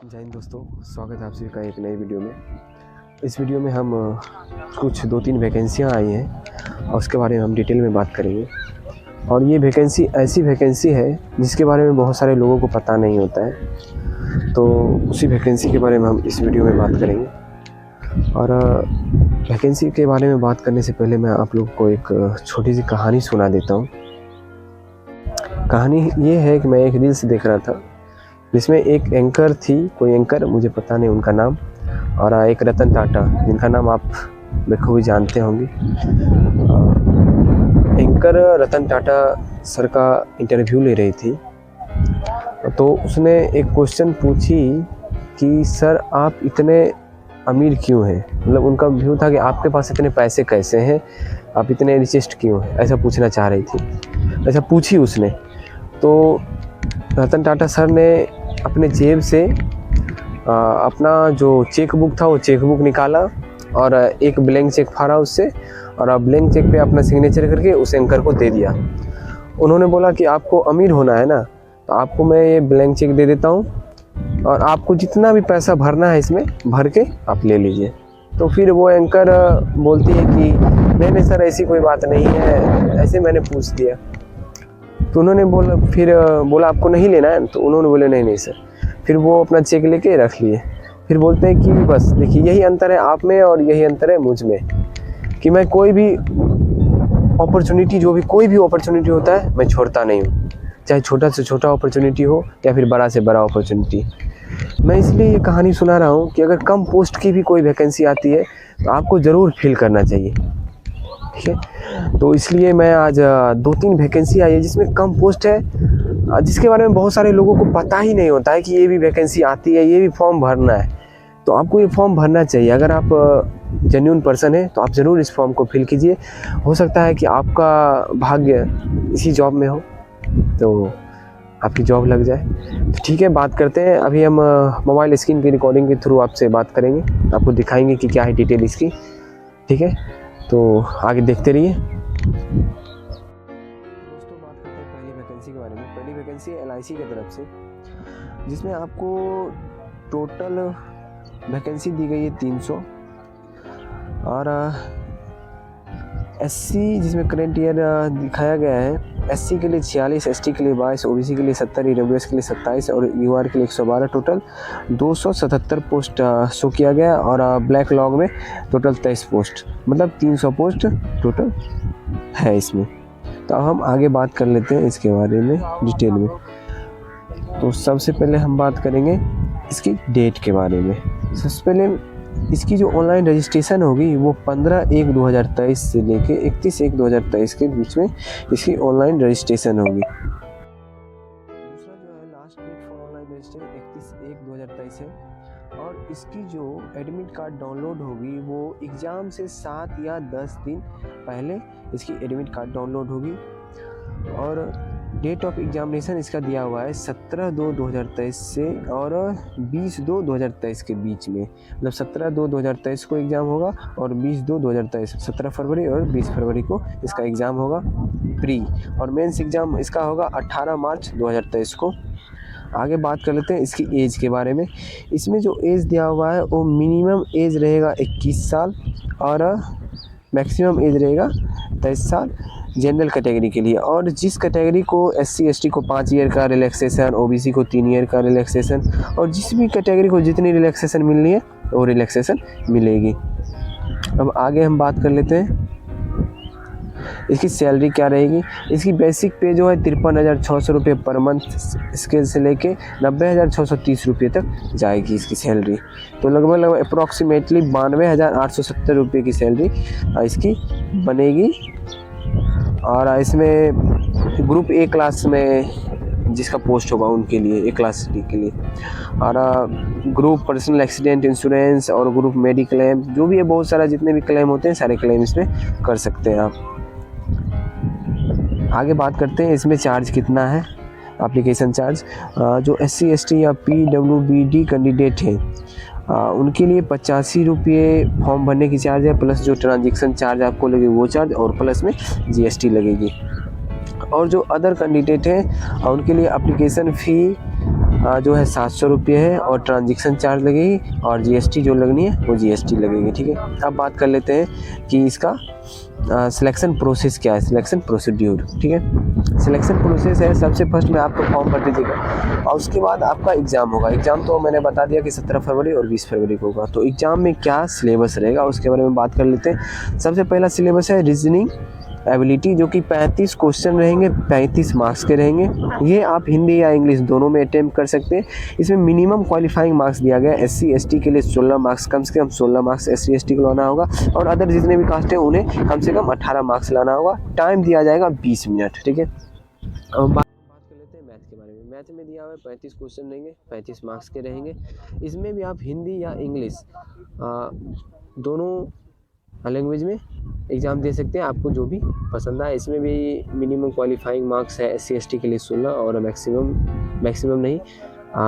जय हिंद दोस्तों, स्वागत है आप सभी का एक नई वीडियो में। इस वीडियो में हम कुछ 2-3 वैकेंसियाँ आई हैं और उसके बारे में हम डिटेल में बात करेंगे। और ये वैकेंसी ऐसी वैकेंसी है जिसके बारे में बहुत सारे लोगों को पता नहीं होता है, तो उसी वैकेंसी के बारे में हम इस वीडियो में बात करेंगे। और वैकेंसी के बारे में बात करने से पहले मैं आप लोग को एक छोटी सी कहानी सुना देता हूँ। कहानी ये है कि मैं एक रील्स देख रहा था जिसमें एक एंकर थी, कोई एंकर, मुझे पता नहीं उनका नाम, और एक रतन टाटा जिनका नाम आप बखूबी जानते होंगे। एंकर रतन टाटा सर का इंटरव्यू ले रही थी, तो उसने एक क्वेश्चन पूछी कि सर आप इतने अमीर क्यों हैं, मतलब उनका व्यू था कि आपके पास इतने पैसे कैसे हैं, आप इतने रिचेस्ट क्यों हैं, ऐसा पूछना चाह रही थी। ऐसा पूछी उसने, तो रतन टाटा सर ने अपने जेब से अपना जो चेक बुक था वो चेक बुक निकाला और एक ब्लैंक चेक फाड़ा उससे, और ब्लैंक चेक पे अपना सिग्नेचर करके उस एंकर को दे दिया। उन्होंने बोला कि आपको अमीर होना है ना, तो आपको मैं ये ब्लैंक चेक दे देता हूँ और आपको जितना भी पैसा भरना है इसमें भर के आप ले लीजिए। तो फिर वो एंकर बोलती है कि नहीं सर, ऐसी कोई बात नहीं है, ऐसे मैंने पूछ दिया। तो उन्होंने बोला आपको नहीं लेना है, तो उन्होंने बोले नहीं सर। फिर वो अपना चेक लेके रख लिए। फिर बोलते हैं कि बस देखिए यही अंतर है आप में और यही अंतर है मुझ में, कि मैं कोई भी अपॉर्चुनिटी, कोई भी अपॉर्चुनिटी होता है मैं छोड़ता नहीं हूँ, चाहे छोटा से छोटा अपॉर्चुनिटी हो या फिर बड़ा से बड़ा अपॉर्चुनिटी। मैं इसलिए ये कहानी सुना रहा हूँ कि अगर कम पोस्ट की भी कोई वैकेंसी आती है तो आपको ज़रूर फिल करना चाहिए, ठीक है। तो इसलिए मैं आज 2-3 वैकेंसी आई है जिसमें कम पोस्ट है, जिसके बारे में बहुत सारे लोगों को पता ही नहीं होता है कि ये भी वैकेंसी आती है, ये भी फॉर्म भरना है। तो आपको ये फॉर्म भरना चाहिए। अगर आप जेन्युइन पर्सन है तो आप ज़रूर इस फॉर्म को फिल कीजिए। हो सकता है कि आपका भाग्य इसी जॉब में हो तो आपकी जॉब लग जाए। तो ठीक है, बात करते हैं। अभी हम मोबाइल स्क्रीन की रिकॉर्डिंग के थ्रू आपसे बात करेंगे, आपको दिखाएंगे कि क्या है डिटेल इसकी, ठीक है। तो आगे देखते रहिए। दोस्तों, बात करते हैं पहली वैकेंसी के बारे में। पहली वैकेंसी LIC की तरफ से, जिसमें आपको टोटल वैकेंसी दी गई है 300, और SC जिसमें करंट ईयर दिखाया गया है, SC के लिए 46, ST के लिए 22, OBC के लिए 70, EWS के लिए 27 और UR के लिए 112, टोटल 277 पोस्ट शो किया गया। और ब्लैक लॉग में टोटल 23 पोस्ट, मतलब 300 पोस्ट टोटल है इसमें। तो अब हम आगे बात कर लेते हैं इसके बारे में डिटेल में। तो सबसे पहले हम बात करेंगे इसकी डेट के बारे में। सबसे पहले इसकी जो ऑनलाइन रजिस्ट्रेशन होगी वो 15/1/2023 से लेके 31/1/2023 के बीच में इसकी ऑनलाइन रजिस्ट्रेशन होगी। दूसरा जो है last date for online registration 31/1/2023 है। और इसकी जो एडमिट कार्ड डाउनलोड होगी वो एग्ज़ाम से 7 या 10 दिन पहले इसकी एडमिट कार्ड डाउनलोड होगी। और डेट ऑफ एग्जामिनेशन इसका दिया हुआ है 17/2/2023 से और 20/2/2023 के बीच में, मतलब 17/2/2023 को एग्ज़ाम होगा और 20/2/2023, 17 फरवरी और 20 फरवरी को इसका एग्ज़ाम होगा प्री। और मेंस एग्ज़ाम इसका होगा 18 मार्च 2023 को। आगे बात कर लेते हैं इसकी एज के बारे में। इसमें जो एज दिया हुआ है वो मिनिमम एज रहेगा 21 साल और मैक्सिमम एज रहेगा 23 साल जनरल कैटेगरी के लिए। और जिस कैटेगरी को SC ST को 5 ईयर का रिलैक्सेशन, OBC को 3 ईयर का रिलैक्सेशन, और जिस भी कैटेगरी को जितनी रिलैक्सेशन मिलनी है वो रिलैक्सेशन मिलेगी। अब आगे हम बात कर लेते हैं इसकी सैलरी क्या रहेगी। इसकी बेसिक पे जो है 53,600 रुपये पर मंथ स्केल से लेके 90,630 रुपये तक जाएगी इसकी सैलरी। तो लगभग अप्रॉक्सीमेटली 92,870 रुपये की सैलरी इसकी बनेगी। और इसमें ग्रुप A क्लास में जिसका पोस्ट होगा उनके लिए, A क्लास D के लिए, और ग्रुप पर्सनल एक्सीडेंट इंश्योरेंस और ग्रुप मेडिक्लेम, जो भी है बहुत सारा जितने भी क्लेम होते हैं सारे क्लेम इसमें कर सकते हैं आप। आगे बात करते हैं इसमें चार्ज कितना है, एप्लीकेशन चार्ज। जो SC ST या PWBD कैंडिडेट हैं उनके लिए 85 रुपये फॉर्म भरने की चार्ज है, प्लस जो ट्रांजेक्शन चार्ज आपको लगेगी वो चार्ज, और प्लस में GST लगेगी। और जो अदर कैंडिडेट हैं उनके लिए एप्लीकेशन फ़ी जो है 700 रुपये है और ट्रांजेक्शन चार्ज लगेगी और जीएसटी जो लगनी है वो जीएसटी लगेगी। ठीक है, अब बात कर लेते हैं कि इसका सिलेक्शन प्रोसेस क्या है, सिलेक्शन प्रोसीड्यूर। ठीक है, सिलेक्शन प्रोसेस है, सबसे फर्स्ट में आपको फॉर्म भर दीजिएगा और उसके बाद आपका एग्ज़ाम होगा। एग्ज़ाम तो मैंने बता दिया कि 17 फरवरी और 20 फरवरी को होगा। तो एग्ज़ाम में क्या सिलेबस रहेगा उसके बारे में बात कर लेते हैं। सबसे पहला सिलेबस है रीजनिंग एबिलिटी, जो कि 35 क्वेश्चन रहेंगे, 35 मार्क्स के रहेंगे। ये आप हिंदी या इंग्लिश दोनों में अटेम्प्ट कर सकते हैं। इसमें मिनिमम क्वालिफाइंग मार्क्स दिया गया है। SC ST के लिए 16 मार्क्स, कम से कम 16 मार्क्स SC ST को लाना होगा और अदर जितने भी कास्ट हैं उन्हें कम से कम 18 मार्क्स लाना होगा। टाइम दिया जाएगा 20 मिनट। ठीक है, अब बात कर लेते हैं मैथ के बारे में। मैथ में दिया हुआ है 35 क्वेश्चन रहेंगे, 35 मार्क्स के रहेंगे। इसमें भी आप हिंदी या इंग्लिश दोनों लैंग्वेज में एग्ज़ाम दे सकते हैं, आपको जो भी पसंद आए। इसमें भी मिनिमम क्वालिफाइंग मार्क्स है SC ST के लिए 16 और मैक्सिमम नहीं,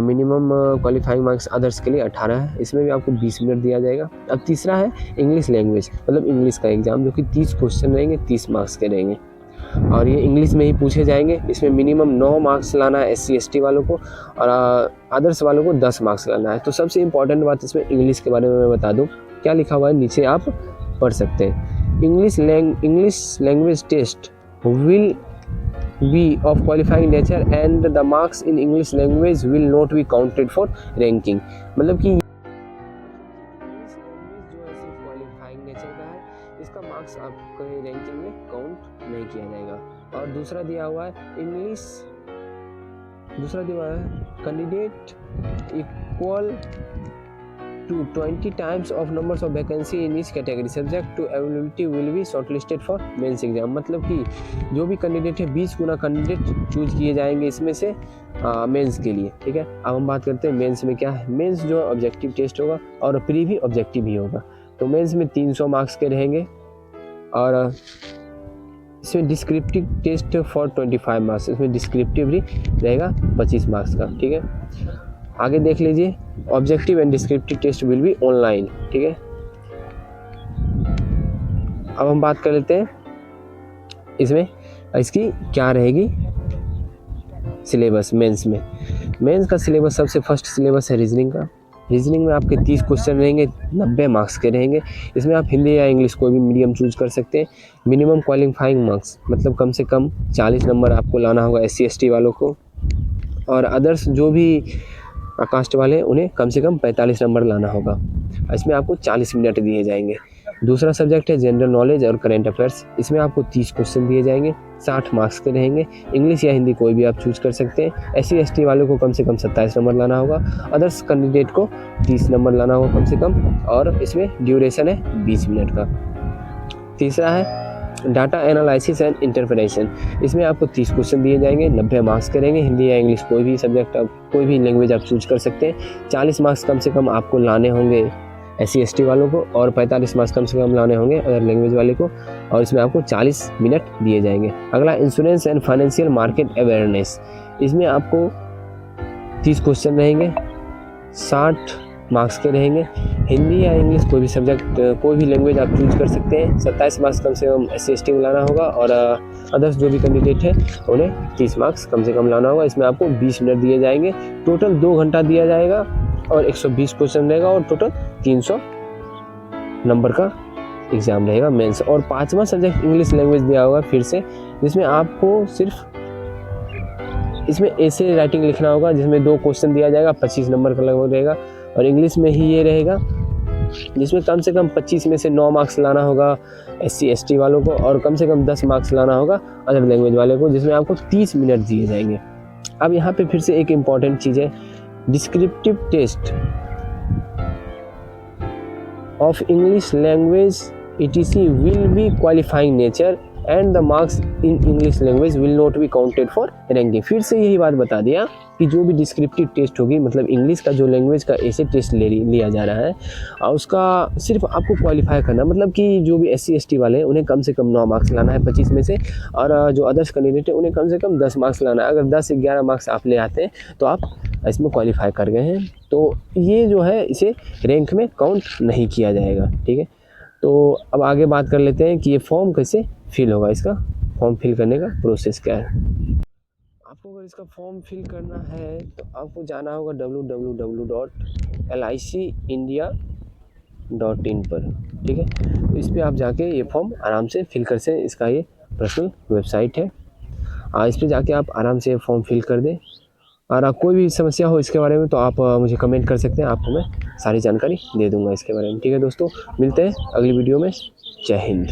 मिनिमम क्वालिफाइंग मार्क्स अदर्स के लिए 18 है। इसमें भी आपको 20 मिनट दिया जाएगा। अब तीसरा है इंग्लिश लैंग्वेज, मतलब इंग्लिश का एग्ज़ाम, जो कि 30 क्वेश्चन रहेंगे, 30 मार्क्स के रहेंगे और ये इंग्लिश में ही पूछे जाएंगे। इसमें मिनिमम 9 मार्क्स लाना है SC ST वालों को और अदर्स वालों को 10 मार्क्स लाना है। तो सबसे इम्पॉर्टेंट बात इसमें इंग्लिश के बारे में मैं बता दूँ, क्या लिखा हुआ है नीचे आप पढ़ सकते हैं। English language test will be of qualifying nature and the marks in English language will not be counted for ranking. मतलब कि इंग्लिश लैंग्वेज जो है सिर्फ क्वालिफाइंग नेचर का है, इसका मार्क्स आपके रैंकिंग में काउंट नहीं किया जाएगा। और दूसरा दिया हुआ है candidate equal to 20 times of numbers of vacancy in each category subject to availability will be shortlisted for mains exam. मतलब कि जो भी कैंडिडेट है 20 गुना कैंडिडेट चूज किए जाएंगे इसमें से मेंस के लिए। ठीक है, अब हम बात करते हैं मेंस में क्या है। मेंस जो ऑब्जेक्टिव टेस्ट होगा और प्री भी ऑब्जेक्टिव ही होगा। तो मेंस में 300 मार्क्स के रहेंगे और इसमें डिस्क्रिप्टिव टेस्ट फॉर 25 मार्क्स, इसमें डिस्क्रिप्टिव भी रहेगा 25 मार्क्स का। ठीक है, आगे देख लीजिए, objective and descriptive test will be online. ठीक है, अब हम बात कर लेते हैं इसमें इसकी क्या रहेगी सिलेबस। मेंस का सिलेबस, सबसे फर्स्ट सिलेबस है रीजनिंग का। रीजनिंग में आपके 30 क्वेश्चन रहेंगे, 90 मार्क्स के रहेंगे। इसमें आप हिंदी या इंग्लिश कोई भी मीडियम चूज कर सकते हैं। मिनिमम क्वालिफाइंग मार्क्स, मतलब कम से कम 40 नंबर आपको लाना होगा SC ST वालों को और अदर्स जो भी कास्ट वाले उन्हें कम से कम 45 नंबर लाना होगा। इसमें आपको 40 मिनट दिए जाएंगे। दूसरा सब्जेक्ट है जनरल नॉलेज और करंट अफेयर्स। इसमें आपको 30 क्वेश्चन दिए जाएंगे, 60 मार्क्स के रहेंगे। इंग्लिश या हिंदी कोई भी आप चूज कर सकते हैं। SC ST वालों को कम से कम 27 नंबर लाना होगा, अदर्स कैंडिडेट को 30 नंबर लाना होगा कम से कम और इसमें ड्यूरेशन है 20 मिनट का। तीसरा है डाटा एनालिसिस एंड इंटरप्रिटेशन। इसमें आपको 30 क्वेश्चन दिए जाएंगे, 90 मार्क्स करेंगे। हिंदी या इंग्लिश कोई भी सब्जेक्ट आप कोई भी लैंग्वेज आप चूज कर सकते हैं। 40 मार्क्स कम से कम आपको लाने होंगे SC ST वालों को और 45 मार्क्स कम से कम लाने होंगे अदर लैंग्वेज वाले को और इसमें आपको 40 मिनट दिए जाएंगे। अगला insurance and financial market awareness. इसमें आपको 30 क्वेश्चन रहेंगे, 60 मार्क्स के रहेंगे। हिंदी या इंग्लिश कोई भी सब्जेक्ट कोई भी लैंग्वेज आप चूज कर सकते हैं। 27 मार्क्स कम से कम SC ST में लाना होगा और अदर्स जो भी कैंडिडेट है उन्हें 30 मार्क्स कम से कम लाना होगा। इसमें आपको 20 मिनट दिए जाएंगे। टोटल 2 घंटा दिया जाएगा और 120 क्वेश्चन रहेगा और टोटल 300 नंबर का एग्ज़ाम रहेगा मेंस। और 5वां सब्जेक्ट इंग्लिश लैंग्वेज दिया होगा फिर से, जिसमें आपको सिर्फ इसमें ऐसे राइटिंग लिखना होगा, जिसमें 2 क्वेश्चन दिया जाएगा, 25 नंबर का लगभग रहेगा और इंग्लिश में ही ये रहेगा, जिसमें कम से कम 25 में से 9 मार्क्स लाना होगा SC ST वालों को और कम से कम 10 मार्क्स लाना होगा अदर लैंग्वेज वाले को, जिसमें आपको 30 मिनट दिए जाएंगे। अब यहाँ पे फिर से एक इम्पॉर्टेंट चीज़ है, descriptive test of English language ETC will be qualifying nature and the marks in English language will not be counted for ranking. फिर से यही बात बता दिया कि जो भी डिस्क्रिप्टिव टेस्ट होगी, मतलब इंग्लिश का जो लैंग्वेज का ऐसे टेस्ट लिया जा रहा है और उसका सिर्फ आपको क्वालिफाई करना, मतलब कि जो भी SC ST वाले हैं उन्हें कम से कम 9 मार्क्स लाना है 25 में से और जो अदर्स कैंडिडेट है उन्हें कम से कम 10 मार्क्स लाना है। अगर 10 से 11 मार्क्स आप ले आते हैं तो आप इसमें क्वालिफाई कर गए हैं। तो ये जो है इसे रैंक में काउंट नहीं किया जाएगा। ठीक है, तो अब आगे बात कर लेते हैं कि ये फॉर्म कैसे फिल होगा, इसका फॉर्म फिल करने का प्रोसेस क्या है। आपको अगर इसका फॉर्म फिल करना है तो आपको जाना होगा www.licindia.in पर, ठीक है। तो इस पर आप जाके ये फॉर्म आराम से फिल कर से, इसका ये पर्सनल वेबसाइट है। इस पर जाके आप आराम से फॉर्म फिल कर दें। और कोई भी समस्या हो इसके बारे में तो आप मुझे कमेंट कर सकते हैं, आपको मैं सारी जानकारी दे दूंगा इसके बारे में, ठीक है दोस्तों। मिलते हैं अगली वीडियो में। जय हिंद।